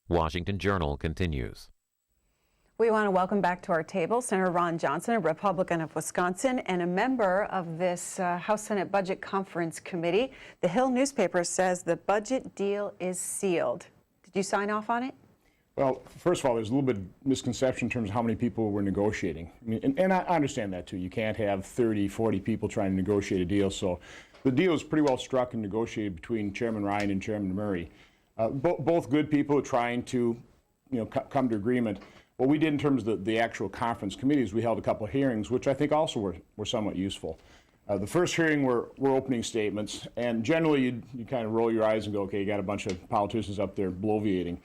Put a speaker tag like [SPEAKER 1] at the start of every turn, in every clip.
[SPEAKER 1] Washington Journal continues.
[SPEAKER 2] We want to welcome back to our table Senator Ron Johnson, a Republican of Wisconsin and a member of this House Senate Budget Conference Committee. The Hill newspaper says the budget deal is sealed. Did you sign off on it?
[SPEAKER 3] Well, first of all, there's a little bit of misconception in terms of how many people were negotiating. I mean, and I understand that too. You can't have 30, 40 people trying to negotiate a deal. So the deal is pretty well struck and negotiated between Chairman Ryan and Chairman Murray. Both good people trying to, come to agreement. What we did in terms of the actual conference committees, we held a couple of hearings, which I think also were somewhat useful. The first hearing were opening statements, and generally you kind of roll your eyes and go, okay, you got a bunch of politicians up there bloviating.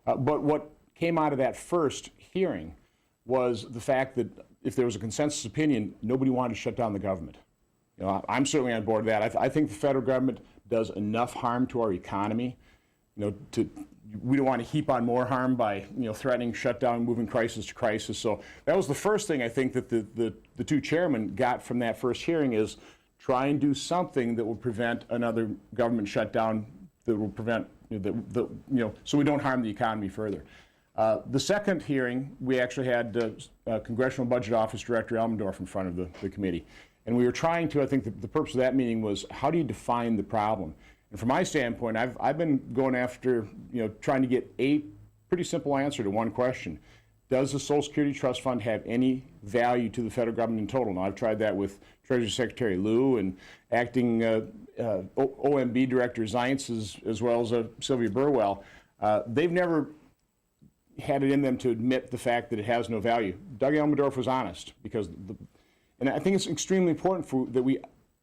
[SPEAKER 3] But what came out of that first hearing was the fact that if there was a consensus opinion, nobody wanted to shut down the government. I'm certainly on board with that. I think the federal government does enough harm to our economy. We don't want to heap on more harm by threatening shutdown, moving crisis to crisis. So that was the first thing I think that the two chairmen got from that first hearing is try and do something that will prevent another government shutdown, that will prevent so we don't harm the economy further. The second hearing, we actually had Congressional Budget Office Director Elmendorf in front of the committee. And we were trying to, I think the purpose of that meeting was, how do you define the problem? And from my standpoint, I've been going after, trying to get a pretty simple answer to one question. Does the Social Security Trust Fund have any value to the federal government in total? Now, I've tried that with Treasury Secretary Lew and acting OMB Director Zients as well as Sylvia Burwell. They've never had it in them to admit the fact that it has no value. Doug Elmendorf was honest, because and I think it's extremely important that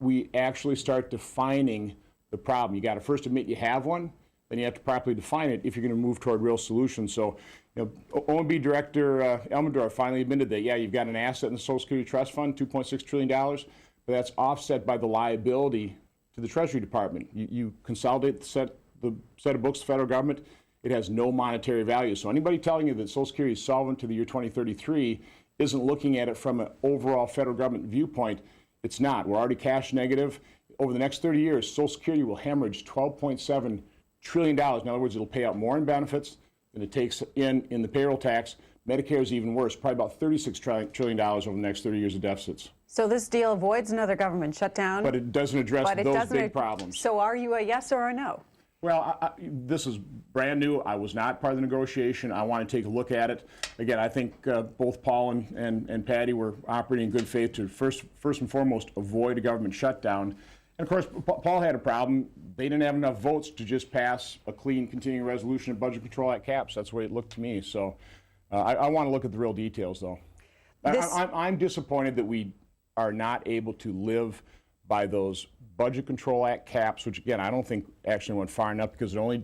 [SPEAKER 3] we actually start defining the problem. You got to first admit you have one, then you have to properly define it if you're going to move toward real solutions. So, OMB Director Elmendorf finally admitted that, yeah, you've got an asset in the Social Security Trust Fund, $2.6 trillion, but that's offset by the liability to the Treasury Department. You consolidate the set of books of the federal government, it has no monetary value. So anybody telling you that Social Security is solvent to the year 2033 isn't looking at it from an overall federal government viewpoint. It's not. We're already cash negative. Over the next 30 years, Social Security will hemorrhage $12.7 trillion. In other words, it'll pay out more in benefits than it takes in the payroll tax. Medicare is even worse, probably about $36 trillion over the next 30 years of deficits.
[SPEAKER 2] So this deal avoids another government shutdown.
[SPEAKER 3] But it doesn't address those big problems.
[SPEAKER 2] So are you a yes or a no?
[SPEAKER 3] Well, this is brand new. I was not part of the negotiation. I want to take a look at it. Again, I think both Paul and Patty were operating in good faith to first and foremost avoid a government shutdown. And of course, Paul had a problem. They didn't have enough votes to just pass a clean continuing resolution of Budget Control Act caps. That's the way it looked to me. So I want to look at the real details, though. I'm disappointed that we are not able to live by those Budget Control Act caps, which, again, I don't think actually went far enough because it only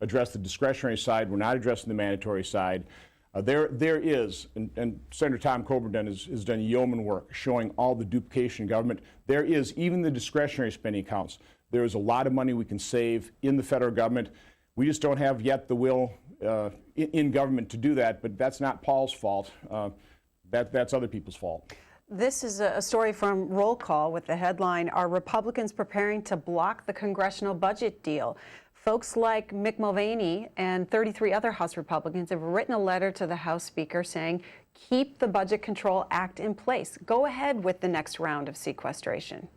[SPEAKER 3] addressed the discretionary side. We're not addressing the mandatory side. There is, and Senator Tom Coburn has done yeoman work showing all the duplication in government. There is, even the discretionary spending accounts, there is a lot of money we can save in the federal government. We just don't have yet the will in government to do that, but that's not Paul's fault. That's other people's fault.
[SPEAKER 2] This is a story from Roll Call with the headline, "Are Republicans Preparing to Block the Congressional Budget Deal?" Folks like Mick Mulvaney and 33 other House Republicans have written a letter to the House Speaker saying, keep the Budget Control Act in place. Go ahead with the next round of sequestration.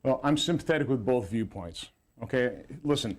[SPEAKER 3] Well, I'm sympathetic with both viewpoints. Okay, listen,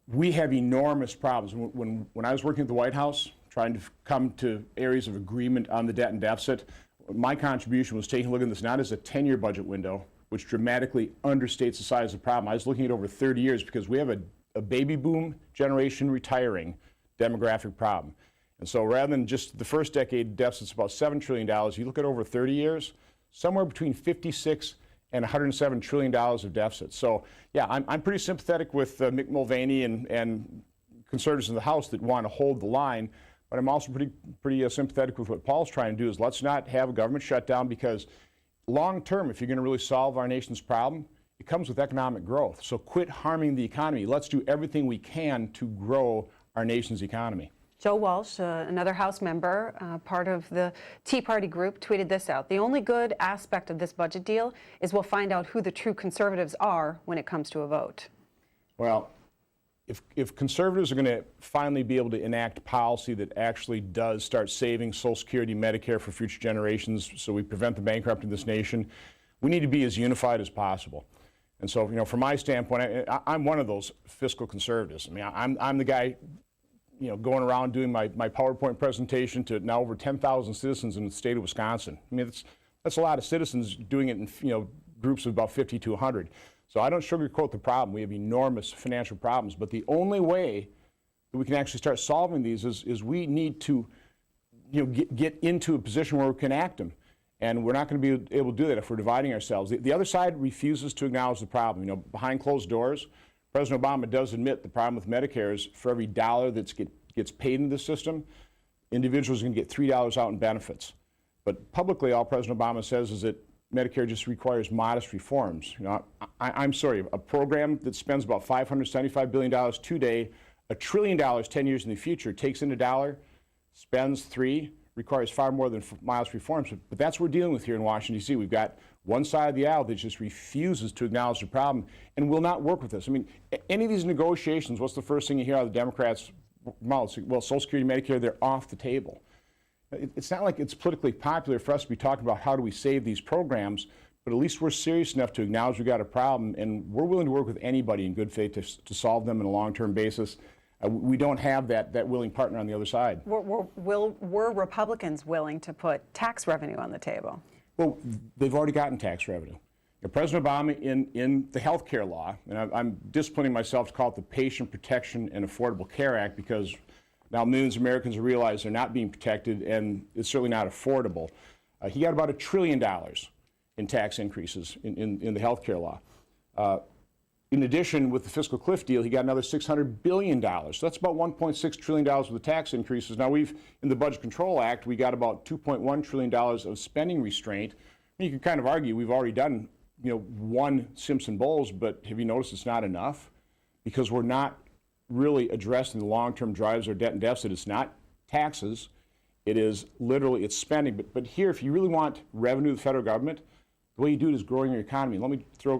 [SPEAKER 3] we have enormous problems. When I was working at the White House, trying to come to areas of agreement on the debt and deficit, my contribution was taking a look at this not as a 10-year budget window, which dramatically understates the size of the problem. I was looking at over 30 years because we have a baby boom generation retiring demographic problem. And so rather than just the first decade deficit's about $7 trillion, you look at over 30 years, somewhere between 56 and $107 trillion of deficit. So yeah, I'm pretty sympathetic with Mick Mulvaney and conservatives in the House that want to hold the line. But I'm also pretty sympathetic with what Paul's trying to do is let's not have a government shutdown, because long term, if you're going to really solve our nation's problem, it comes with economic growth. So quit harming the economy. Let's do everything we can to grow our nation's economy.
[SPEAKER 2] Joe Walsh, another House member, part of the Tea Party group, tweeted this out. "The only good aspect of this budget deal is we'll find out who the true conservatives are when it comes to a vote."
[SPEAKER 3] Well, if conservatives are going to finally be able to enact policy that actually does start saving Social Security, Medicare for future generations, so we prevent the bankruptcy of this nation, we need to be as unified as possible. And so, from my standpoint, I'm one of those fiscal conservatives. I mean, I'm the guy, going around doing my PowerPoint presentation to now over 10,000 citizens in the state of Wisconsin. I mean, that's a lot of citizens doing it in, groups of about 50 to 100. So I don't sugarcoat the problem. We have enormous financial problems. But the only way that we can actually start solving these is we need to, get into a position where we can act them. And we're not going to be able to do that if we're dividing ourselves. The other side refuses to acknowledge the problem. Behind closed doors, President Obama does admit the problem with Medicare is for every dollar that gets paid into the system, individuals are going to get $3 out in benefits. But publicly, all President Obama says is that Medicare just requires modest reforms. I'm sorry, a program that spends about $575 billion today, $1 trillion 10 years in the future, takes in $1, spends $3, requires far more than modest reforms. But that's what we're dealing with here in Washington, D.C. We've got one side of the aisle that just refuses to acknowledge the problem and will not work with us. I mean, any of these negotiations, what's the first thing you hear out of the Democrats' mouths? Well, Social Security, Medicare, they're off the table. It's not like it's politically popular for us to be talking about how do we save these programs, but at least we're serious enough to acknowledge we've got a problem, and we're willing to work with anybody in good faith to solve them on a long-term basis. We don't have that willing partner on the other side.
[SPEAKER 2] Were Republicans willing to put tax revenue on the table?
[SPEAKER 3] Well, they've already gotten tax revenue. President Obama, in the health care law, and I'm disciplining myself to call it the Patient Protection and Affordable Care Act, because now millions of Americans realize they're not being protected, and it's certainly not affordable. He got about $1 trillion in tax increases in the health care law. In addition, with the fiscal cliff deal, he got another $600 billion. So that's about $1.6 trillion worth of tax increases. Now, in the Budget Control Act, we got about $2.1 trillion of spending restraint. You can kind of argue we've already done, one Simpson Bowles, but have you noticed it's not enough? Because we're not really addressing the long-term drivers of debt and deficit. It's not taxes. It is literally, it's spending. But here, if you really want revenue of the federal government, the way you do it is growing your economy.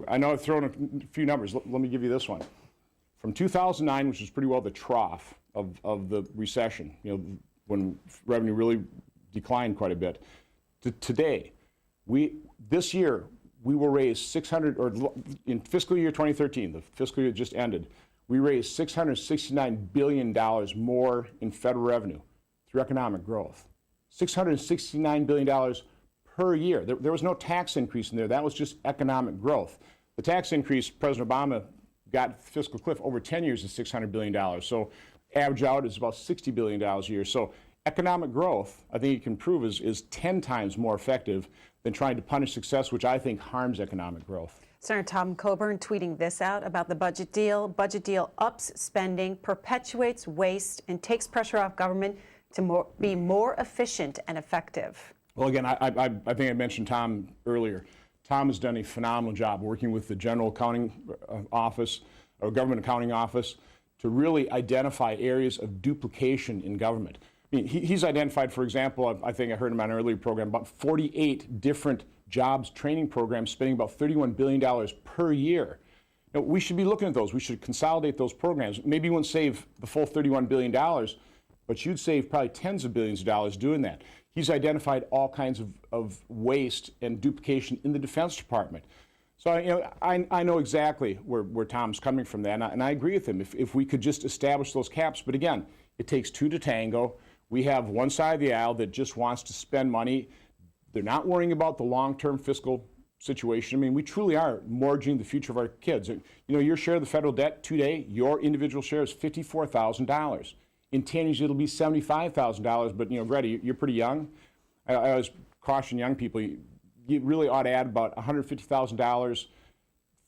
[SPEAKER 3] I know I've thrown a few numbers. Let me give you this one. From 2009, which was pretty well the trough of the recession, when revenue really declined quite a bit, to today, this year, we will raise in fiscal year 2013, the fiscal year just ended, we raised $669 billion more in federal revenue through economic growth. $669 billion per year. There was no tax increase in there. That was just economic growth. The tax increase President Obama got fiscal cliff over 10 years is $600 billion. So average out is about $60 billion a year. So economic growth, I think you can prove, is 10 times more effective than trying to punish success, which I think harms economic growth.
[SPEAKER 2] Senator Tom Coburn tweeting this out about the budget deal. Budget deal ups spending, perpetuates waste, and takes pressure off government to be more efficient and effective.
[SPEAKER 3] Well, again, I think I mentioned Tom earlier. Tom has done a phenomenal job working with the General Accounting Office, or Government Accounting Office, to really identify areas of duplication in government. I mean, he's identified, for example, I think I heard him on an earlier program, about 48 different jobs training programs spending about $31 billion per year. Now, we should be looking at those. We should consolidate those programs. Maybe you wouldn't save the full $31 billion, but you'd save probably tens of billions of dollars doing that. He's identified all kinds of waste and duplication in the Defense Department. So I know exactly where Tom's coming from there, and I agree with him. If we could just establish those caps, but again, it takes two to tango. We have one side of the aisle that just wants to spend money. They're not worrying about the long-term fiscal situation. I mean, we truly are mortgaging the future of our kids. Your share of the federal debt today, your individual share is $54,000. In 10 years, it'll be $75,000. But, Greta, you're pretty young. I always caution young people, you really ought to add about $150,000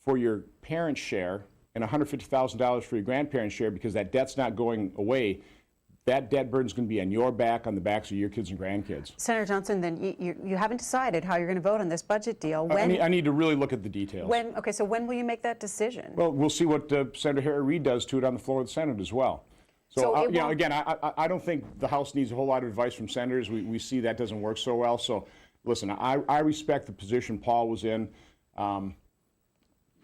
[SPEAKER 3] for your parents' share and $150,000 for your grandparents' share, because that debt's not going away. That debt burden's going to be on your back, on the backs of your kids and grandkids.
[SPEAKER 2] Senator Johnson, then you haven't decided how you're going to vote on this budget deal.
[SPEAKER 3] I need to really look at the details.
[SPEAKER 2] So when will you make that decision?
[SPEAKER 3] Well, we'll see what Senator Harry Reid does to it on the floor of the Senate as well. So again, I don't think the House needs a whole lot of advice from senators. We see that doesn't work so well. So listen, I respect the position Paul was in.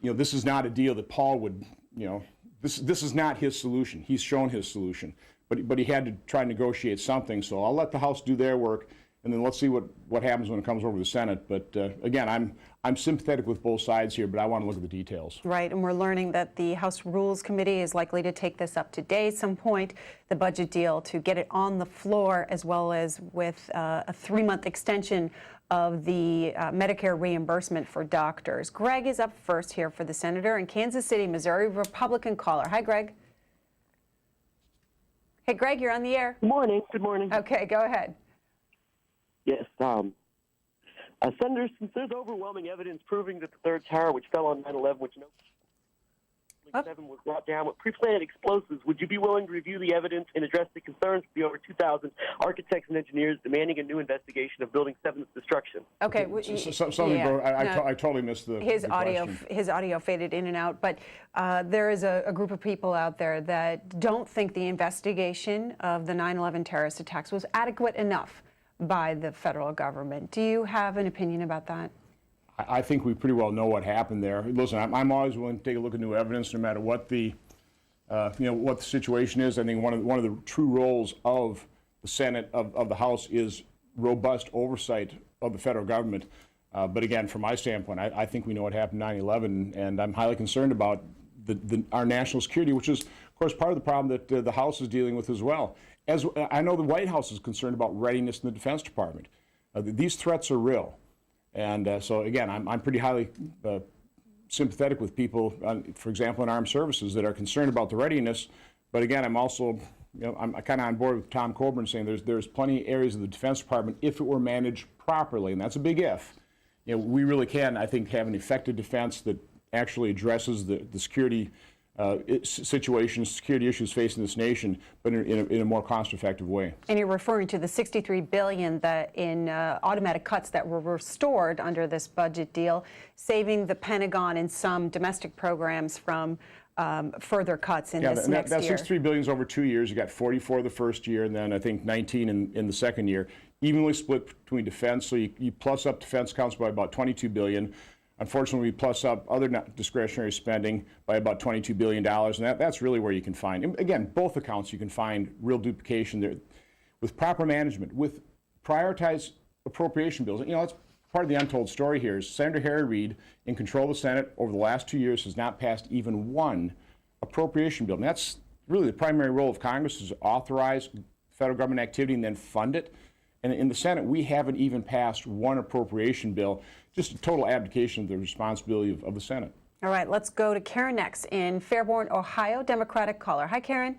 [SPEAKER 3] This is not a deal that Paul would, this is not his solution. He's shown his solution, but he had to try and negotiate something. So I'll let the House do their work, and then let's see what happens when it comes over to the Senate. But again, I'm sympathetic with both sides here, but I want to look at the details.
[SPEAKER 2] Right, and we're learning that the House Rules Committee is likely to take this up today at some point, the budget deal, to get it on the floor, as well as with a 3-month extension of the Medicare reimbursement for doctors. Greg is up first here for the Senator in Kansas City, Missouri, Republican caller. Hi, Greg. Hey, Greg, you're on the air.
[SPEAKER 4] Good morning. Good morning.
[SPEAKER 2] Okay, go ahead.
[SPEAKER 4] Yes, Senator, since there's overwhelming evidence proving that the third tower, which fell on 9/11, which seven was brought down with pre-planned explosives, would you be willing to review the evidence and address the concerns of the over 2,000 architects and engineers demanding a new investigation of Building 7's destruction?
[SPEAKER 2] Okay.
[SPEAKER 3] I totally missed the question.
[SPEAKER 2] His audio faded in and out, but there is a group of people out there that don't think the investigation of the 9/11 terrorist attacks was adequate enough by the federal government. Do you have an opinion about that?
[SPEAKER 3] I think we pretty well know what happened there. Listen, I'm always willing to take a look at new evidence, no matter what the what the situation is. I think one of the true roles of the Senate, of the House, is robust oversight of the federal government. But again, from my standpoint, I think we know what happened 9/11, and I'm highly concerned about our national security, which is, of course, part of the problem that the House is dealing with as well. As I know, the White House is concerned about readiness in the Defense Department. These threats are real, and so again, I'm pretty highly sympathetic with people, for example, in armed services, that are concerned about the readiness. But again, I'm also, I'm kind of on board with Tom Coburn saying there's plenty of areas of the Defense Department, if it were managed properly, and that's a big if. We really can, I think, have an effective defense that actually addresses the security situations, security issues facing this nation, but in a more cost-effective way.
[SPEAKER 2] And you're referring to the $63 billion in automatic cuts that were restored under this budget deal, saving the Pentagon and some domestic programs from further cuts in this next year.
[SPEAKER 3] That $63 billion is over 2 years. You got 44 the first year, and then I think 19 in the second year, evenly split between defense. So you plus up defense counts by about $22 billion. Unfortunately, we plus up other discretionary spending by about $22 billion, and that's really where you can find, and again, both accounts, you can find real duplication there. With proper management, with prioritized appropriation bills, that's part of the untold story here, is Senator Harry Reid, in control of the Senate over the last 2 years, has not passed even one appropriation bill. And that's really the primary role of Congress, is to authorize federal government activity and then fund it. And in the Senate, we haven't even passed one appropriation bill. Just a total abdication of the responsibility of the Senate.
[SPEAKER 2] All right, let's go to Karen next in Fairborn, Ohio, Democratic caller. Hi, Karen.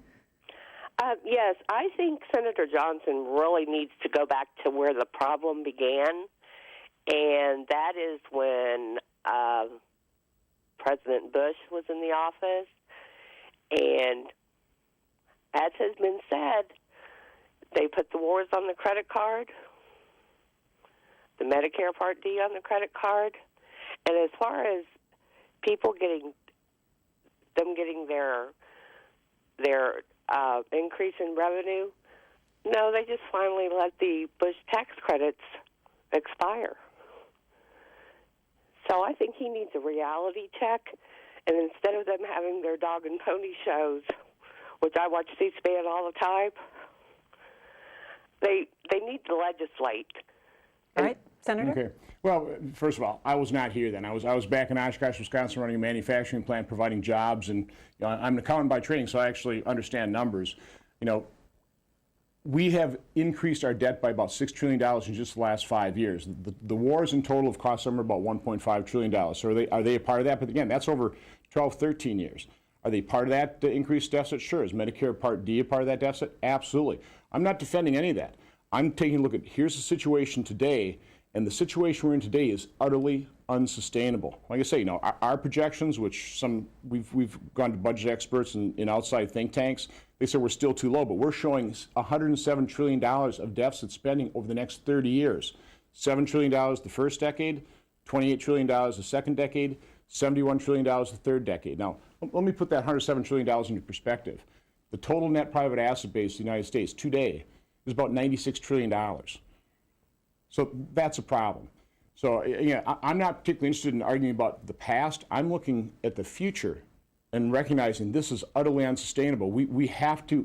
[SPEAKER 5] Yes, I think Senator Johnson really needs to go back to where the problem began, and that is when President Bush was in the office. And as has been said, they put the wars on the credit card, the Medicare Part D on the credit card, and as far as people getting their increase in revenue, no, they just finally let the Bush tax credits expire. So I think he needs a reality check, and instead of them having their dog and pony shows, which I watch C-SPAN all the time, they need to legislate.
[SPEAKER 2] All right, Senator.
[SPEAKER 3] Okay. Well, first of all, I was not here then. I was back in Oshkosh, Wisconsin, running a manufacturing plant, providing jobs, and I'm an accountant by training, so I actually understand numbers. We have increased our debt by about $6 trillion in just the last 5 years. The wars in total have cost somewhere about $1.5 trillion. So are they a part of that? But again, that's over 12, 13 years. Are they part of that increased deficit? Sure. Is Medicare Part D a part of that deficit? Absolutely. I'm not defending any of that. I'm taking a look at, here's the situation today, and the situation we're in today is utterly unsustainable. Like I say, our projections, which we've gone to budget experts and outside think tanks, they say we're still too low, but we're showing $107 trillion of deficit spending over the next 30 years. $7 trillion the first decade, $28 trillion the second decade, $71 trillion the third decade. Now, let me put that $107 trillion into perspective. The total net private asset base of the United States today is about $96 trillion. So that's a problem. So I'm not particularly interested in arguing about the past. I'm looking at the future and recognizing this is utterly unsustainable. We have to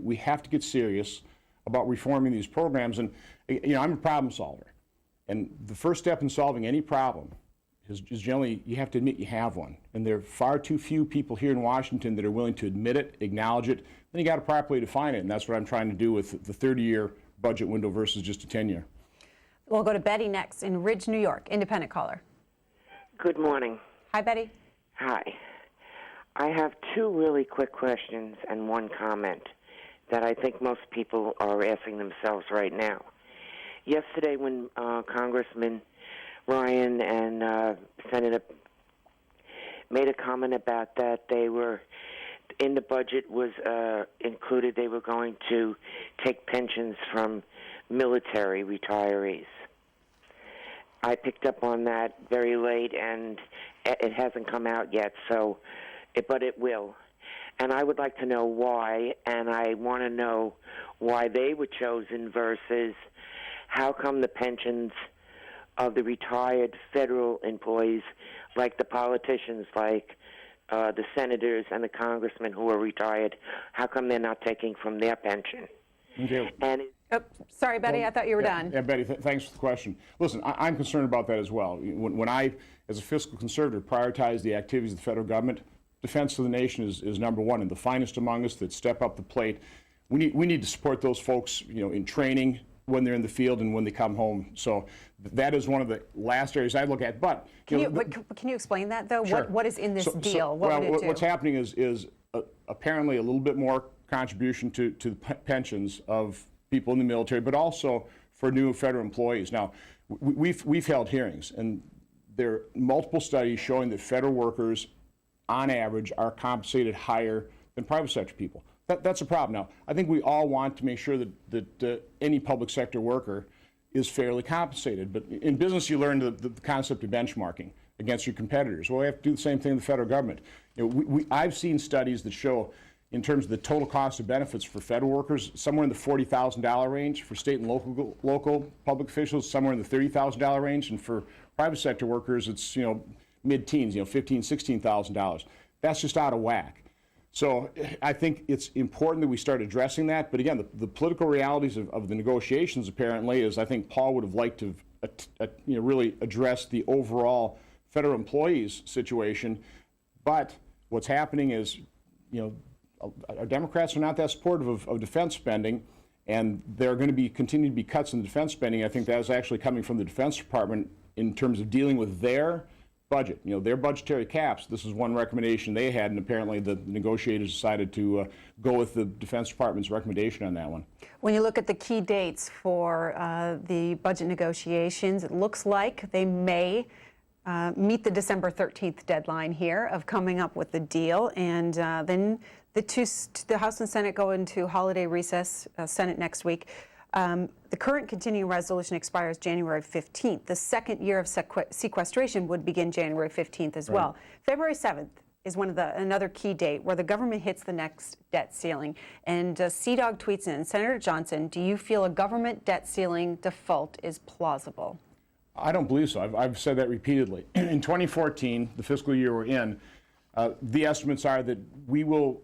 [SPEAKER 3] get serious about reforming these programs. And I'm a problem solver, and the first step in solving any problem is generally you have to admit you have one. And there are far too few people here in Washington that are willing to admit it, acknowledge it. Then you got to properly define it, and that's what I'm trying to do with the 30-year budget window versus just a 10-year.
[SPEAKER 2] We'll go to Betty next in Ridge, New York. Independent caller.
[SPEAKER 6] Good morning.
[SPEAKER 2] Hi, Betty.
[SPEAKER 6] Hi. I have two really quick questions and one comment that I think most people are asking themselves right now. Yesterday when Congressman Ryan and Senator made a comment about that, they were, in the budget was included, they were going to take pensions from military retirees. I picked up on that very late, and it hasn't come out yet, but it will. And I would like to know why, and I want to know why they were chosen versus how come the pensions of the retired federal employees, like the politicians, like the senators and the congressmen who are retired, how come they're not taking from their pension?
[SPEAKER 3] Okay.
[SPEAKER 6] And
[SPEAKER 2] Sorry, Betty, I thought you were done.
[SPEAKER 3] Yeah, Betty, thanks for the question. Listen, I'm concerned about that as well. When I, as a fiscal conservative, prioritize the activities of the federal government, defense of the nation is number one, and the finest among us that step up the plate. We need to support those folks, in training when they're in the field and when they come home. So that is one of the last areas I look at. But
[SPEAKER 2] can you explain that though?
[SPEAKER 3] Sure.
[SPEAKER 2] What is in this deal? What would it do?
[SPEAKER 3] What's happening is apparently a little bit more contribution to the pensions of people in the military, but also for new federal employees. Now, we've held hearings, and there are multiple studies showing that federal workers, on average, are compensated higher than private sector people. That's a problem. Now, I think we all want to make sure that any public sector worker is fairly compensated. But in business, you learn the concept of benchmarking against your competitors. Well, we have to do the same thing in the federal government. I've seen studies that show, in terms of the total cost of benefits for federal workers, somewhere in the $40,000 range. For state and local public officials, somewhere in the $30,000 range. And for private sector workers, it's mid-teens, $15,000, $16,000. That's just out of whack. So I think it's important that we start addressing that. But again, the political realities of the negotiations apparently is I think Paul would have liked to really address the overall federal employees situation. But what's happening is, our Democrats are not that supportive of defense spending, and there are going to continue to be cuts in defense spending. I think that is actually coming from the Defense Department in terms of dealing with their budget, their budgetary caps. This is one recommendation they had, and apparently the negotiators decided to go with the Defense Department's recommendation on that one.
[SPEAKER 2] When you look at the key dates for the budget negotiations, it looks like they may meet the December 13th deadline here of coming up with the deal, and then the House and Senate go into holiday recess, Senate next week. The current continuing resolution expires January 15th. The second year of sequestration would begin January 15th as well. February 7th is another key date where the government hits the next debt ceiling. And C-Dog tweets in, Senator Johnson, do you feel a government debt ceiling default is plausible?
[SPEAKER 3] I don't believe so. I've said that repeatedly. In 2014, the fiscal year we're in, the estimates are that we will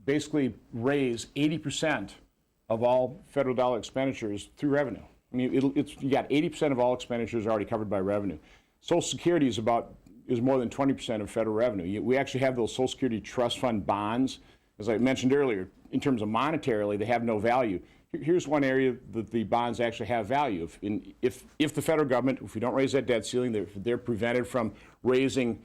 [SPEAKER 3] basically raise 80% of all federal dollar expenditures through revenue. I mean, you got 80% of all expenditures already covered by revenue. Social Security is more than 20% of federal revenue. We actually have those Social Security trust fund bonds. As I mentioned earlier, in terms of monetarily, they have no value. Here's one area that the bonds actually have value. If the federal government, if we don't raise that debt ceiling, they're prevented from raising,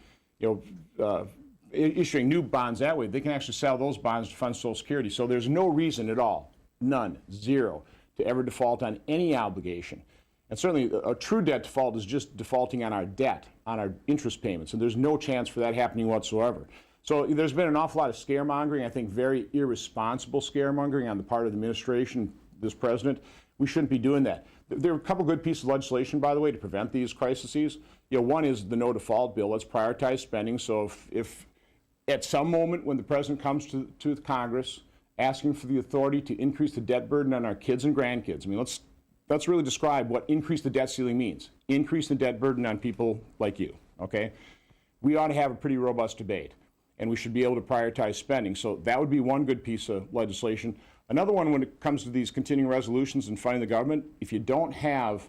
[SPEAKER 3] issuing new bonds that way. They can actually sell those bonds to fund Social Security. So there's no reason at all, none, zero, to ever default on any obligation. And certainly a true debt default is just defaulting on our debt, on our interest payments, and there's no chance for that happening whatsoever. So there's been an awful lot of scaremongering, I think very irresponsible scaremongering on the part of the administration, this president. We shouldn't be doing that. There are a couple good pieces of legislation, by the way, to prevent these crises. One is the no default bill. Let's prioritize spending. So if at some moment when the president comes to the Congress asking for the authority to increase the debt burden on our kids and grandkids, I mean, let's really describe what increase the debt ceiling means. Increase the debt burden on people like you, okay? We ought to have a pretty robust debate. and we should be able to prioritize spending. So that would be one good piece of legislation. Another one, when it comes to these continuing resolutions and funding the government, if you don't have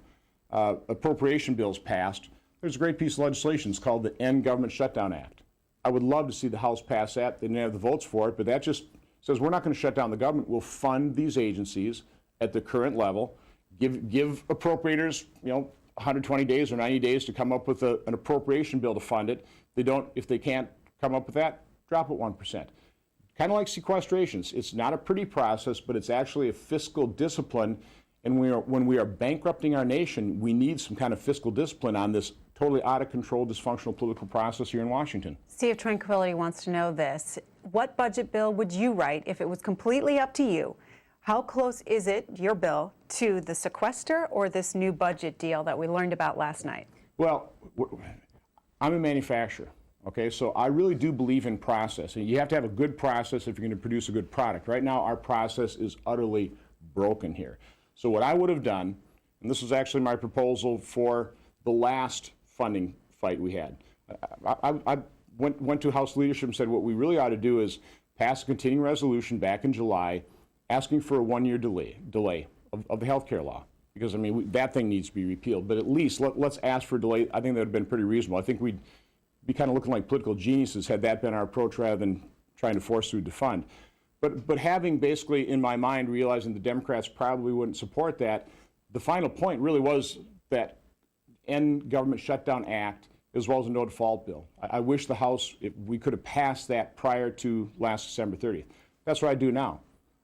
[SPEAKER 3] appropriation bills passed, there's a great piece of legislation. It's called the End Government Shutdown Act. I would love to see the House pass that. They didn't have the votes for it, but that just says we're not going to shut down the government. We'll fund these agencies at the current level, give appropriators, 120 days or 90 days to come up with an appropriation bill to fund it. If they can't come up with that, drop it 1%. Kind of like sequestrations. It's not a pretty process, but it's actually a fiscal discipline. And when we are bankrupting our nation, we need some kind of fiscal discipline on this totally out of control, dysfunctional political process here in Washington.
[SPEAKER 2] Sea of Tranquility wants to know this. What budget bill would you write if it was completely up to you? How close is it, your bill, to the sequester or this new budget deal that we learned about last night?
[SPEAKER 3] Well, I'm a manufacturer, okay? So I really do believe in process. And you have to have a good process if you're going to produce a good product. Right now, our process is utterly broken here. So what I would have done, and this was actually my proposal for the last funding fight we had, I went to House leadership and said what we really ought to do is pass a continuing resolution back in July asking for a one-year delay of the health care law. Because, I mean, that thing needs to be repealed. But at least let's ask for a delay. I think that would have been pretty reasonable. I think we'd be kind of looking like political geniuses had that been our approach rather than trying to force through defund. But having basically in my mind realizing the Democrats probably wouldn't support that, the final point really was that End Government Shutdown Act as well as a no default bill. I wish the House, if we could have passed that prior to last December 30th. That's what I do now.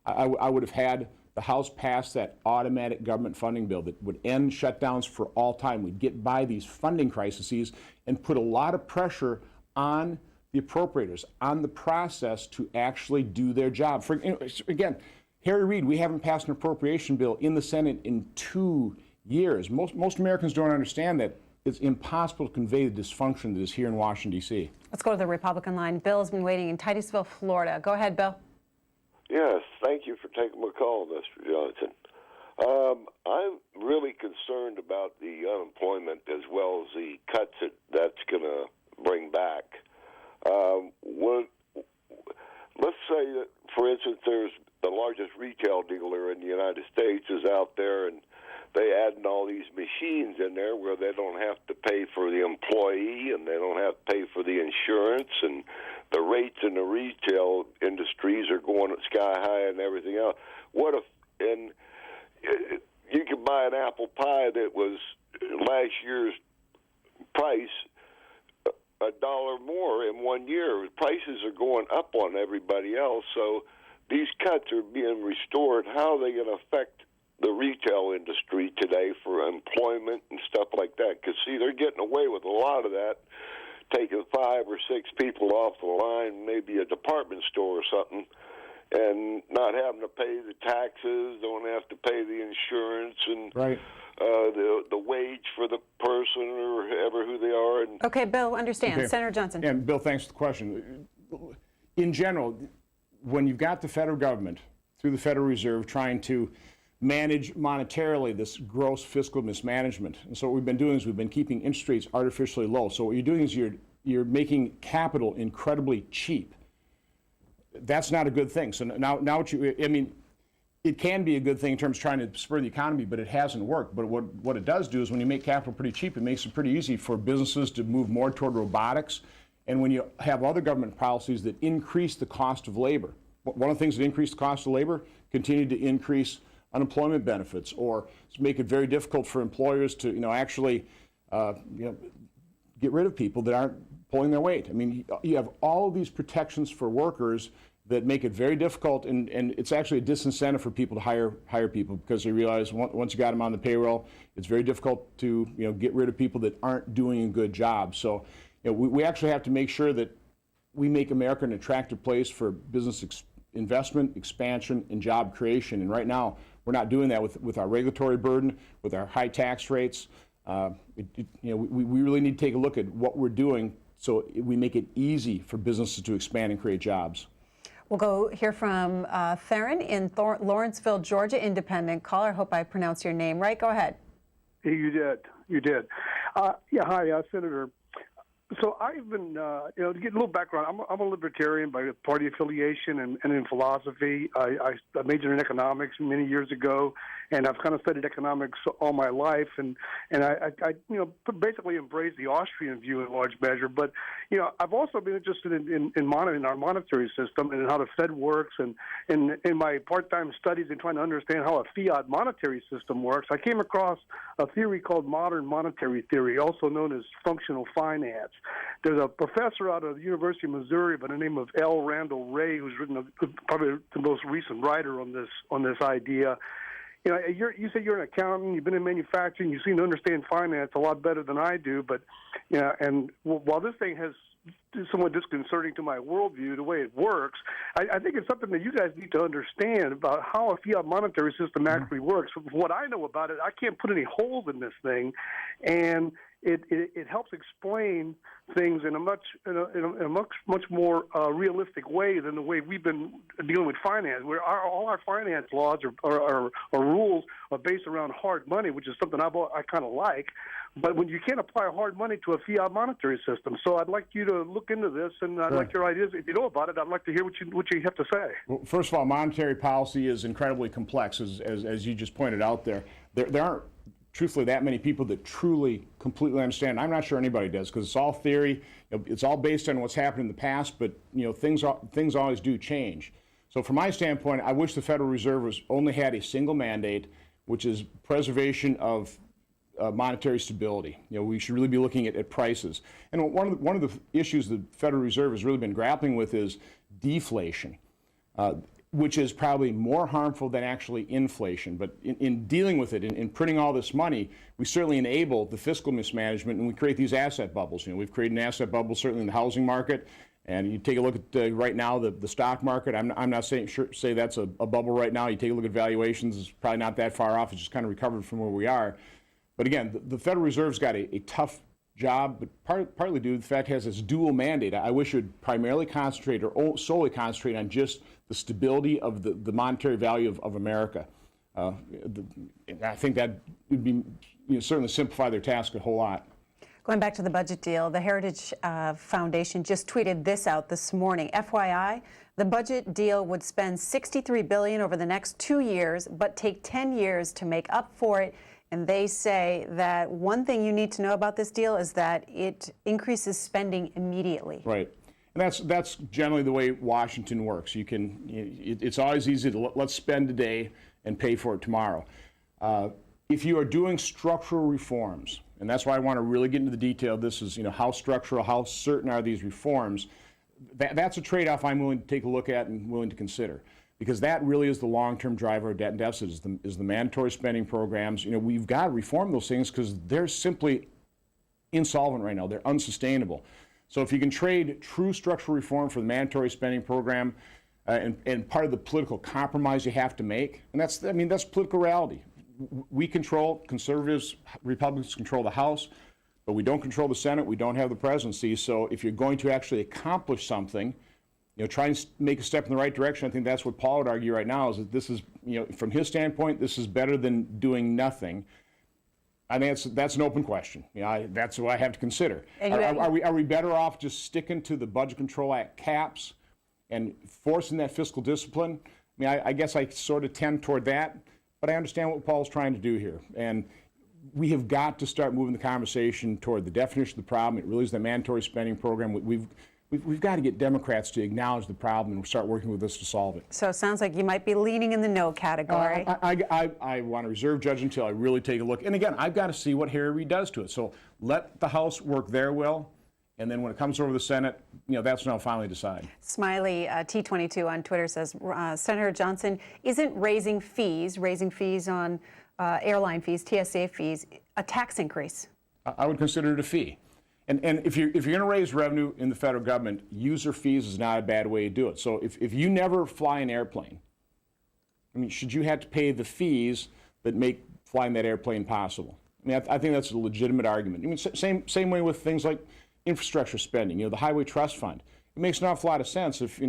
[SPEAKER 3] I would have had the House pass that automatic government funding bill that would end shutdowns for all time. We'd get by these funding crises and put a lot of pressure on the appropriators, on the process to actually do their job. Again, Harry Reid, we haven't passed an appropriation bill in the Senate in 2 years. Most Americans don't understand that it's impossible to convey the dysfunction that is here in Washington, D.C.
[SPEAKER 2] Let's go to the Republican line. Bill has been waiting in Titusville, Florida. Go ahead, Bill.
[SPEAKER 7] Yes, thank you for taking my call, Mr. Johnson. I'm really concerned about the unemployment as well as the cuts that's going to bring back. Let's say that, for instance, there's the largest retail dealer in the United States is out there, and they adding all these machines in there where they don't have to pay for the employee and they don't have to pay for the insurance, and the rates in the retail industries are going sky high and everything else. What if, and you could buy an apple pie that was last year's price $1 more in 1 year. Prices are going up on everybody else, so these cuts are being restored. How are they going to affect the retail industry today for employment and stuff like that? Because, see, they're getting away with a lot of that, taking 5 or 6 people off the line, maybe a department store or something, and not having to pay the taxes, don't have to pay the insurance, and
[SPEAKER 3] right.
[SPEAKER 7] The wage for the person or ever who they are. And
[SPEAKER 2] okay, Bill, understand.
[SPEAKER 3] Okay.
[SPEAKER 2] Senator Johnson.
[SPEAKER 3] And Bill, thanks for the question. In general, when you've got the federal government through the Federal Reserve trying to manage monetarily this gross fiscal mismanagement, and so what we've been doing is we've been keeping interest rates artificially low. So what you're doing is you're making capital incredibly cheap. That's not a good thing. So now what it can be a good thing in terms of trying to spur the economy, but it hasn't worked. But what it does do is when you make capital pretty cheap, it makes it pretty easy for businesses to move more toward robotics. And when you have other government policies that increase the cost of labor, one of the things that increase the cost of labor, continue to increase unemployment benefits, or make it very difficult for employers to actually get rid of people that aren't pulling their weight. I mean, you have all of these protections for workers that make it very difficult, and it's actually a disincentive for people to hire people, because they realize once you got them on the payroll, it's very difficult to get rid of people that aren't doing a good job. So we actually have to make sure that we make America an attractive place for business investment, expansion, and job creation. And right now, we're not doing that with our regulatory burden, with our high tax rates. We really need to take a look at what we're doing so we make it easy for businesses to expand and create jobs.
[SPEAKER 2] We'll go hear from Theron in Lawrenceville, Georgia, independent caller. I hope I pronounced your name right. Go ahead.
[SPEAKER 8] You did. Yeah, hi, Senator. So I've been, to get a little background, I'm a libertarian by party affiliation and in philosophy. I majored in economics many years ago, and I've kind of studied economics all my life, and I basically embraced the Austrian view in large measure. But I've also been interested in our monetary system and how the Fed works, and in my part-time studies in trying to understand how a fiat monetary system works, I came across a theory called modern monetary theory, also known as functional finance. There's a professor out of the University of Missouri by the name of L. Randall Wray, who's written probably the most recent writer on this idea. You say you're an accountant, you've been in manufacturing, you seem to understand finance a lot better than I do, but and while this thing has somewhat disconcerting to my worldview, the way it works, I think it's something that you guys need to understand about how a fiat monetary system actually works. From what I know about it, I can't put any holes in this thing, and it helps explain things in a much more realistic way than the way we've been dealing with finance, where all our finance laws or rules are based around hard money, which is something I kind of like. But when you can't apply hard money to a fiat monetary system, so I'd like you to look into this, and I'd like your ideas. If you know about it, I'd like to hear what you have to say.
[SPEAKER 3] Well, first of all, monetary policy is incredibly complex, as you just pointed out there. There aren't, truthfully, that many people that truly, completely understand. I'm not sure anybody does, because it's all theory. It's all based on what's happened in the past, but things always do change. So from my standpoint, I wish the Federal Reserve only had a single mandate, which is preservation of monetary stability. We should really be looking at prices. And one of the issues the Federal Reserve has really been grappling with is deflation, which is probably more harmful than actually inflation. But in dealing with it, in printing all this money, we certainly enable the fiscal mismanagement, and we create these asset bubbles. We've created an asset bubble certainly in the housing market. And you take a look at right now the stock market. I'm not saying that's a bubble right now. You take a look at valuations; it's probably not that far off. It's just kind of recovered from where we are. But again, the Federal Reserve's got a tough job, but partly due to the fact it has this dual mandate. I wish it would primarily concentrate or solely concentrate on just the stability of the monetary value of America. I think that would be certainly simplify their task a whole lot.
[SPEAKER 2] Going back to the budget deal, the Heritage Foundation just tweeted this out this morning. FYI, the budget deal would spend $63 billion over the next 2 years, but take 10 years to make up for it. And they say that one thing you need to know about this deal is that it increases spending immediately.
[SPEAKER 3] Right. And that's generally the way Washington works. It's always easy to let's spend today and pay for it tomorrow. If you are doing structural reforms, and that's why I want to really get into the detail, this is how structural, how certain are these reforms, that's a trade-off I'm willing to take a look at and willing to consider. Because that really is the long-term driver of debt and deficit, is the mandatory spending programs. We've got to reform those things because they're simply insolvent right now. They're unsustainable. So if you can trade true structural reform for the mandatory spending program and part of the political compromise you have to make, and that's political reality. We control, conservatives, Republicans control the House, but we don't control the Senate. We don't have the presidency. So if you're going to actually accomplish something, try and make a step in the right direction. I think that's what Paul would argue right now, is that this is, from his standpoint, this is better than doing nothing. I mean, that's an open question. That's what I have to consider. Are we better off just sticking to the Budget Control Act caps and forcing that fiscal discipline? I mean, I guess I sort of tend toward that, but I understand what Paul's trying to do here. And we have got to start moving the conversation toward the definition of the problem. It really is the mandatory spending program. We've got to get Democrats to acknowledge the problem and start working with us to solve it.
[SPEAKER 2] So it sounds like you might be leaning in the no category.
[SPEAKER 3] I want to reserve judgment until I really take a look. And again, I've got to see what Harry Reid does to it. So let the House work their will, and then when it comes over the Senate, that's when I'll finally decide.
[SPEAKER 2] Smiley T22 on Twitter says Senator Johnson isn't raising fees on airline fees, TSA fees, a tax increase.
[SPEAKER 3] I would consider it a fee. And if you're going to raise revenue in the federal government, user fees is not a bad way to do it. So if you never fly an airplane, I mean, should you have to pay the fees that make flying that airplane possible? I mean, I think that's a legitimate argument. I mean, same way with things like infrastructure spending. The Highway Trust Fund. It makes an awful lot of sense if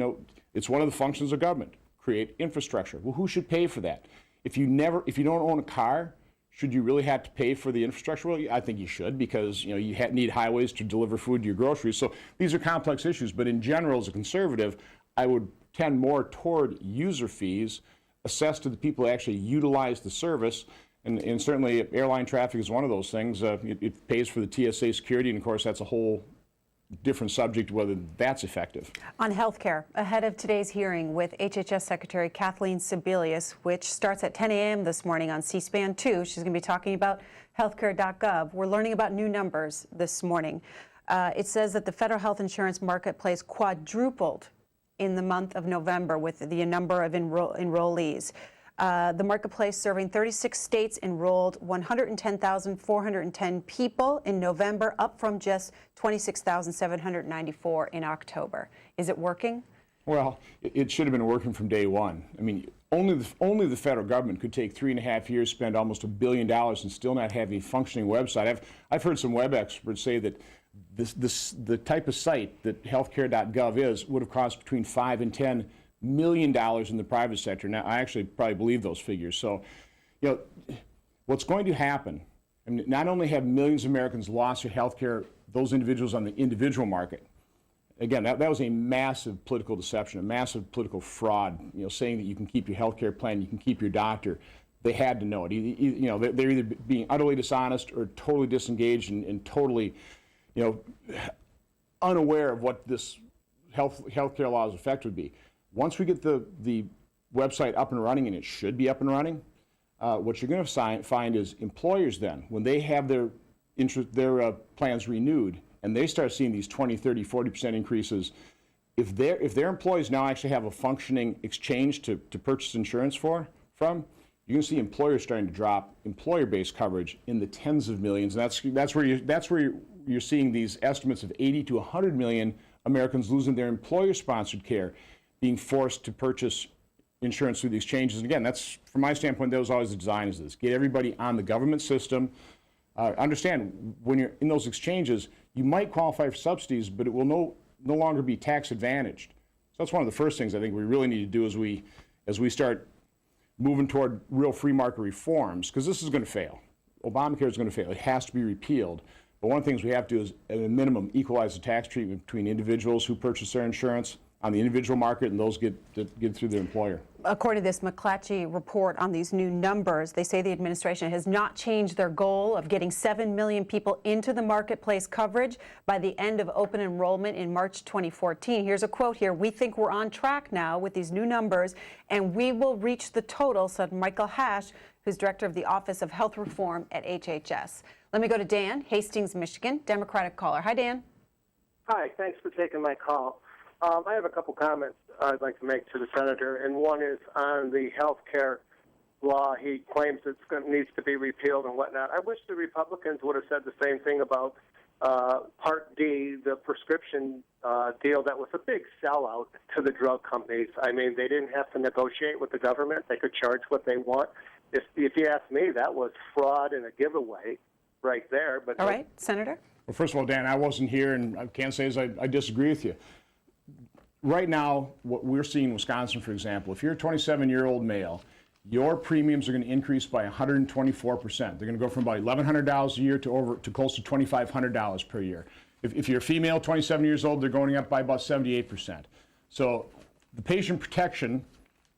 [SPEAKER 3] it's one of the functions of government, create infrastructure. Well, who should pay for that? If you don't own a car, Should you really have to pay for the infrastructure? Well, I think you should, because you need highways to deliver food to your groceries. So these are complex issues, but in general, as a conservative, I would tend more toward user fees assessed to the people who actually utilize the service. And certainly airline traffic is one of those things. It pays for the TSA security, and of course that's a whole different subject whether that's effective. On
[SPEAKER 2] healthcare, ahead of today's hearing with HHS Secretary Kathleen Sebelius, which starts at 10 a.m. this morning on C-SPAN 2, she's going to be talking about healthcare.gov. We're learning about new numbers this morning. It says that the federal health insurance marketplace quadrupled in the month of November with the number of enrollees. The marketplace, serving 36 states, enrolled 110,410 people in November, up from just 26,794 in October. Is it working?
[SPEAKER 3] Well, it should have been working from day one. I mean, only the federal government could take 3.5 years, spend almost $1 billion, and still not have a functioning website. I've heard some web experts say that the type of site that healthcare.gov is would have cost between $5 and $10 million in the private sector. Now, I actually probably believe those figures. So, what's going to happen, I mean, not only have millions of Americans lost their health care, those individuals on the individual market, again, that was a massive political deception, a massive political fraud, saying that you can keep your health care plan, you can keep your doctor. They had to know it. They're either being utterly dishonest or totally disengaged and totally, unaware of what this healthcare law's effect would be. Once we get the website up and running, and it should be up and running, what you're going to find is employers then, when they have their plans renewed, and they start seeing these 20, 30, 40% increases, if their employees now actually have a functioning exchange to purchase insurance from, you're going to see employers starting to drop employer-based coverage in the tens of millions. And that's where you're seeing these estimates of 80 to 100 million Americans losing their employer-sponsored care, being forced to purchase insurance through the exchanges. And again, that's, from my standpoint, that was always the design of this. Get everybody on the government system. Understand, when you're in those exchanges, you might qualify for subsidies, but it will no longer be tax advantaged. So that's one of the first things I think we really need to do as we start moving toward real free market reforms, because this is going to fail. Obamacare is going to fail. It has to be repealed. But one of the things we have to do is, at a minimum, equalize the tax treatment between individuals who purchase their insurance on the individual market and those get through their employer.
[SPEAKER 2] According to this McClatchy report on these new numbers, they say the administration has not changed their goal of getting 7 million people into the marketplace coverage by the end of open enrollment in March 2014. Here's a quote here: "We think we're on track now with these new numbers, and we will reach the total," said Michael Hash, who's director of the Office of Health Reform at HHS. Let me go to Dan, Hastings, Michigan, Democratic caller. Hi, Dan.
[SPEAKER 9] Hi, thanks for taking my call. I have a couple comments I'd like to make to the senator, and one is on the health care law. He claims it needs to be repealed and whatnot. I wish the Republicans would have said the same thing about Part D, the prescription deal that was a big sellout to the drug companies. I mean, they didn't have to negotiate with the government. They could charge what they want. If you ask me, that was fraud and a giveaway right there. But
[SPEAKER 2] all right, Senator?
[SPEAKER 3] Well, first of all, Dan, I wasn't here, and I can't say I disagree with you. Right now, what we're seeing in Wisconsin, for example, if you're a 27-year-old male, your premiums are going to increase by 124%. They're going to go from about $1,100 a year to close to $2,500 per year. If you're a female, 27 years old, they're going up by about 78%. So the Patient Protection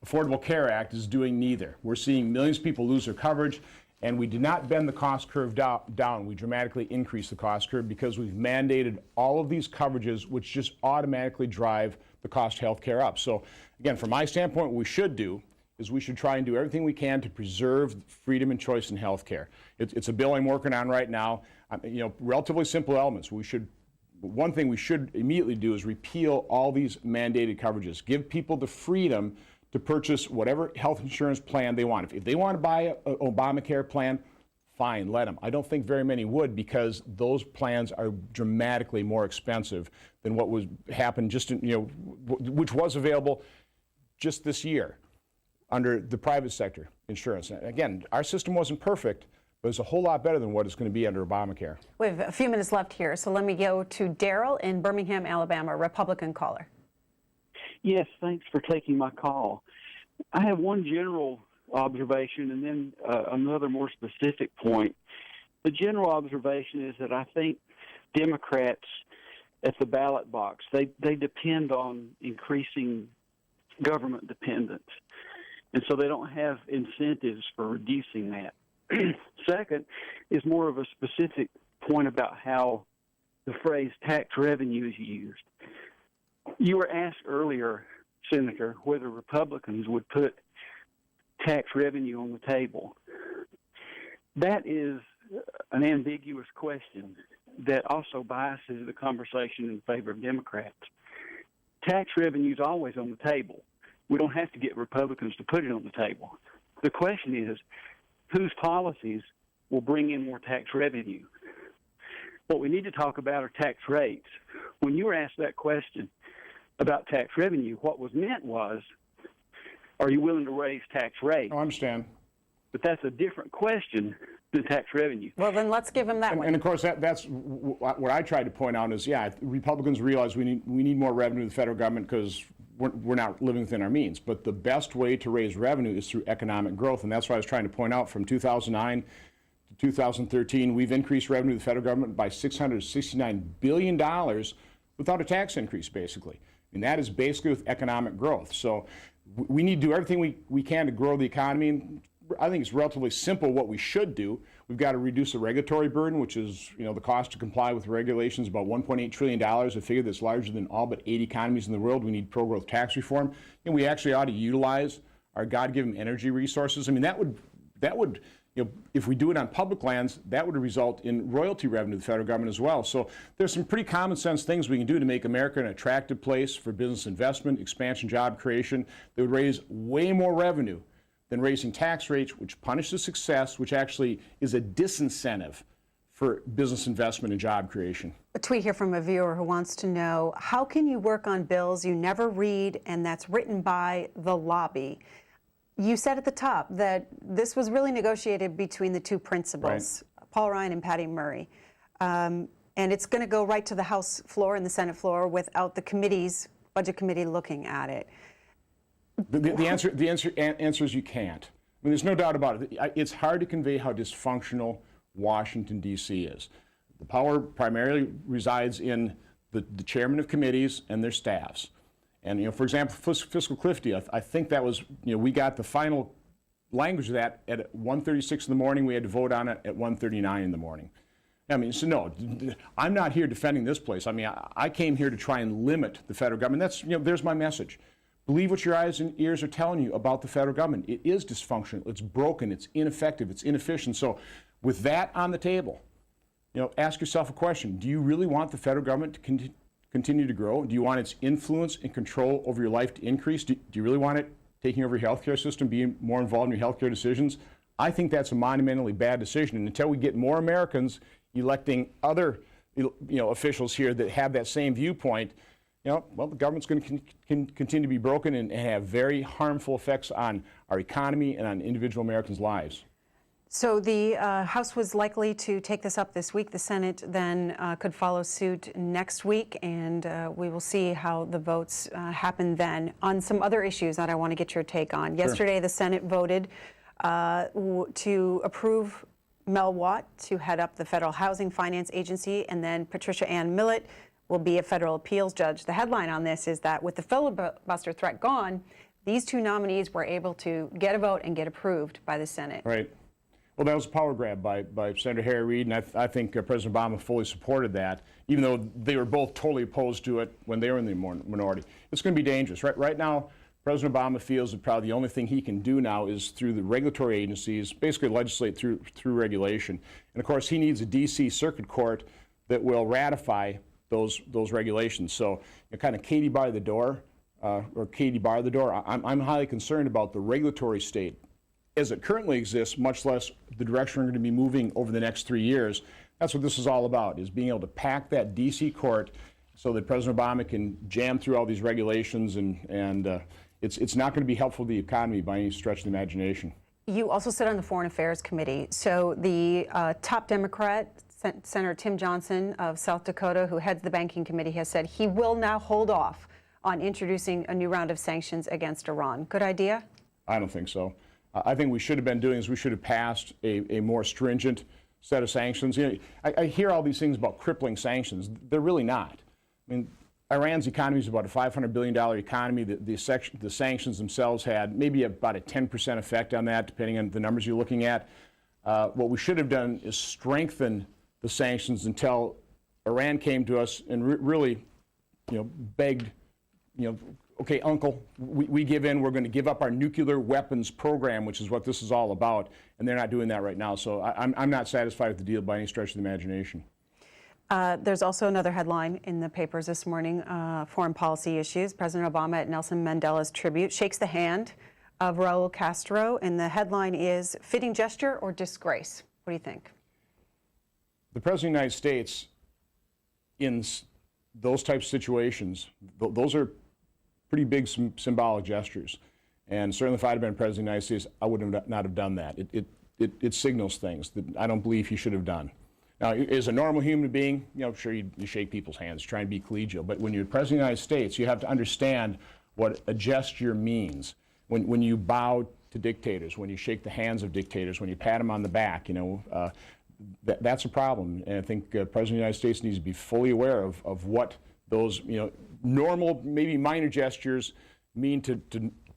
[SPEAKER 3] Affordable Care Act is doing neither. We're seeing millions of people lose their coverage, and we did not bend the cost curve down. We dramatically increased the cost curve because we've mandated all of these coverages, which just automatically drive the cost of health care up. So again, from my standpoint, what we should do is we should try and do everything we can to preserve freedom and choice in health care. It's a bill I'm working on right now. Relatively simple elements. One thing we should immediately do is repeal all these mandated coverages. Give people the freedom to purchase whatever health insurance plan they want. If they want to buy an Obamacare plan, fine, let them. I don't think very many would, because those plans are dramatically more expensive than what happened just in, which was available just this year under the private sector insurance. Again, our system wasn't perfect, but it's a whole lot better than what it's going to be under Obamacare.
[SPEAKER 2] We have a few minutes left here, so let me go to Daryl in Birmingham, Alabama, Republican caller.
[SPEAKER 10] Yes, thanks for taking my call. I have one general observation and then another more specific point. The general observation is that I think Democrats at the ballot box, they depend on increasing government dependence. And so they don't have incentives for reducing that. Second is more of a specific point about how the phrase tax revenue is used. You were asked earlier, Senator, whether Republicans would put tax revenue on the table. That is an ambiguous question that also biases the conversation in favor of Democrats. Tax revenue is always on the table. We don't have to get Republicans to put it on the table. The question is, whose policies will bring in more tax revenue? What we need to talk about are tax rates. When you were asked that question about tax revenue, what was meant was, are you willing to raise tax rates?
[SPEAKER 3] I understand.
[SPEAKER 10] But that's a different question than tax revenue.
[SPEAKER 2] Well, then let's give him that one.
[SPEAKER 3] And of course, that's what I tried to point out is, yeah, Republicans realize we need more revenue to the federal government because we're not living within our means. But the best way to raise revenue is through economic growth, and that's what I was trying to point out. From 2009 to 2013, we've increased revenue to the federal government by $669 billion without a tax increase, basically. And that is basically with economic growth. So we need to do everything we can to grow the economy. And I think it's relatively simple what we should do. We've got to reduce the regulatory burden, which is, the cost to comply with regulations, about $1.8 trillion, a figure that's larger than all but 8 economies in the world. We need pro-growth tax reform. And we actually ought to utilize our God-given energy resources. I mean, that would, if we do it on public lands, that would result in royalty revenue to the federal government as well. So there's some pretty common sense things we can do to make America an attractive place for business investment, expansion, job creation that would raise way more revenue than raising tax rates, which punishes success, which actually is a disincentive for business investment and job creation.
[SPEAKER 2] A tweet here from a viewer who wants to know, how can you work on bills you never read and that's written by the lobby? You said at the top that this was really negotiated between the two principals, right, Paul Ryan and Patty Murray. And it's going to go right to the House floor and the Senate floor without the budget committee looking at it.
[SPEAKER 3] The answer is you can't. I mean, there's no doubt about it. It's hard to convey how dysfunctional Washington, D.C. is. The power primarily resides in the chairman of committees and their staffs. And, for example, fiscal cliff deal, I think that was, we got the final language of that at 1:36 in the morning. We had to vote on it at 1:39 in the morning. I mean, so no, I'm not here defending this place. I mean, I came here to try and limit the federal government. That's, there's my message. Believe what your eyes and ears are telling you about the federal government. It is dysfunctional, it's broken, it's ineffective, it's inefficient. So with that on the table, ask yourself a question. Do you really want the federal government to continue to grow? Do you want its influence and control over your life to increase? Do you really want it taking over your healthcare system, being more involved in your healthcare decisions? I think that's a monumentally bad decision. And until we get more Americans electing other officials here that have that same viewpoint, well, the government's going to continue to be broken and have very harmful effects on our economy and on individual Americans' lives.
[SPEAKER 2] So the House was likely to take this up this week. The Senate then could follow suit next week, and we will see how the votes happen then. On some other issues that I want to get your take on. Sure. Yesterday, the Senate voted to approve Mel Watt to head up the Federal Housing Finance Agency, and then Patricia Ann Millett will be a federal appeals judge. The headline on this is that with the filibuster threat gone, these two nominees were able to get a vote and get approved by the Senate.
[SPEAKER 3] Right. Well, that was a power grab by Senator Harry Reid, and I think President Obama fully supported that, even though they were both totally opposed to it when they were in the minority. It's going to be dangerous. Right now, President Obama feels that probably the only thing he can do now is through the regulatory agencies, basically legislate through regulation. And of course, he needs a D.C. Circuit Court that will ratify those regulations. So, kind of Katie bar the door, or Katie bar the door. I'm highly concerned about the regulatory state as it currently exists, much less the direction we're going to be moving over the next 3 years. That's what this is all about, is being able to pack that D.C. court so that President Obama can jam through all these regulations, and it's not going to be helpful to the economy by any stretch of the imagination.
[SPEAKER 2] You also sit on the Foreign Affairs Committee. So the top Democrat, Senator Tim Johnson of South Dakota, who heads the Banking Committee, has said he will now hold off on introducing a new round of sanctions against Iran. Good idea?
[SPEAKER 3] I don't think so. I think we should have been doing is we should have passed a more stringent set of sanctions. You know, I hear all these things about crippling sanctions. They're really not. I mean, Iran's economy is about a $500 billion economy. The sanctions themselves had maybe about a 10% effect on that, depending on the numbers you're looking at. What we should have done is strengthen the sanctions until Iran came to us and really, begged, okay, uncle, we give in. We're going to give up our nuclear weapons program, which is what this is all about. And they're not doing that right now. So I'm not satisfied with the deal by any stretch of the imagination.
[SPEAKER 2] There's also another headline in the papers this morning, foreign policy issues. President Obama at Nelson Mandela's tribute shakes the hand of Raul Castro, and the headline is fitting gesture or disgrace. What do you think?
[SPEAKER 3] The President of the United States, in those types of situations, those are pretty big symbolic gestures. And certainly if I had been President of the United States, I would not have done that. It signals things that I don't believe he should have done. Now, as a normal human being, sure, you shake people's hands, try and be collegial. But when you're President of the United States, you have to understand what a gesture means. When you bow to dictators, when you shake the hands of dictators, when you pat them on the back, that's a problem. And I think President of the United States needs to be fully aware of what those, normal, maybe minor gestures mean to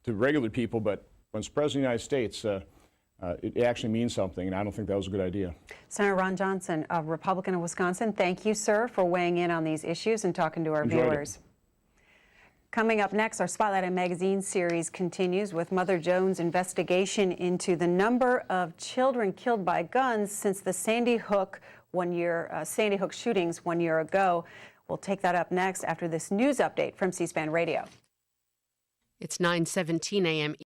[SPEAKER 3] regular people. But when it's President of the United States, it actually means something, and I don't think that was a good idea.
[SPEAKER 2] Senator Ron Johnson, a Republican of Wisconsin, thank you, sir, for weighing in on these issues and talking to our viewers. Coming up next, our Spotlight on Magazine series continues with Mother Jones' investigation into the number of children killed by guns since the Sandy Hook shootings 1 year ago. We'll take that up next after this news update from C-SPAN Radio.
[SPEAKER 11] It's 9:17 a.m.